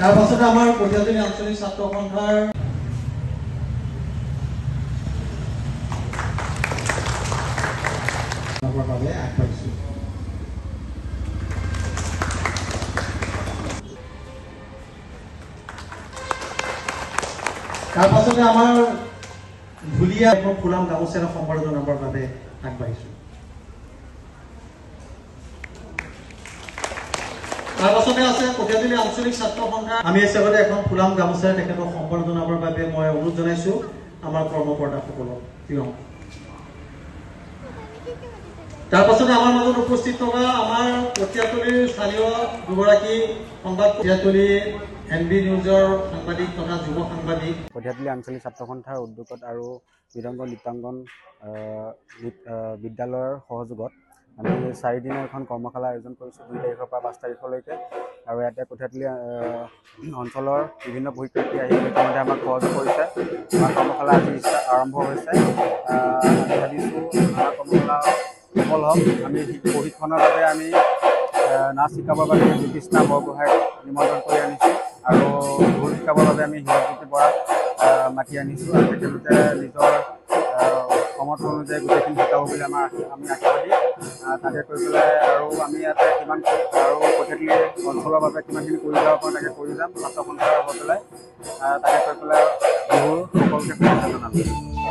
তাৰ পাছতে আমাৰ কঠিয়াতলী আঞ্চলিক ছাত্ৰ সন্থাৰ বাবে আগবাঢ়িছো। তাৰ পাছতে আমাৰ ঢুলীয়া ফুলাম গামোচা সম্পাদন জনাবৰ বাবে আগবাঢ়িছো। তাৰ পাছতে আছে কঠিয়াতলী আঞ্চলিক ছাত্ৰ সন্থা। আমি হিচাপে এখন ফুলাম গামোচাৰে তেখেতক সম্পাদন জনাবৰ বাবে মই অনুৰোধ জনাইছো আমাৰ কৰ্মকৰ্তাসকলক। তাৰ পাছতে আমাৰ মাজত উপস্থিত থকা আমাৰ কঠিয়াতলীৰ স্থানীয় দুগৰাকী সংবাদ কঠিয়াতলী এনবি নিউজৰ সাংবাদিক তথা যুৱ সাংবাদিক। কঠিয়াতলী আঞ্চলিক ছাত্ৰ সন্থাৰ উদ্যোগত আৰু মৃদংগ নৃত্যাংগন বিদ্যালয়ৰ সহযোগত আমি 4 দিনৰ এখন কৰ্মশালা আয়োজন কৰিছোঁ 2 তাৰিখৰ পৰা 5 তাৰিখলৈকে। আৰু ইয়াতে কঠিয়াতলী অঞ্চলৰ বিভিন্ন প্ৰশিক্ষাৰ্থী আহি ইতিমধ্যে আমাক সহযোগ কৰিছে। আমাৰ কৰ্মশালা আজি আৰম্ভ হৈছে। আমি ভাবিছোঁ আমাৰ কৰ্মশালা সফল হওক। আমি প্ৰশিক্ষণৰ বাবে আমি নাচ শিকাবৰ বাবে জ্যোতিষ্ণা বৰগোহাঁইক নিমন্ত্ৰণ কৰি আনিছোঁ আৰু ঢোল শিকাবৰ বাবে আমি হিৰকজ্যোতি বৰাক মাতি আনিছোঁ। আৰু তেখেতলোকে নিজৰ সমৰ্থ অনুযায়ী গোটেইখিনি শিকাব বুলি আমি আশাবাদী। তাকে কৰি পেলাই আৰু আমি ইয়াতে কিমান আৰু কঠিয়াতলী অঞ্চলৰ বাবে কিমানখিনি কৰি যাব পাৰোঁ তাকে কৰি যাম ছাত্ৰ সন্থাৰ হৈ পেলাই। তাকে কৰি পেলাই বিহুৰ সকলোকে শুভেচ্ছা জনালোঁ।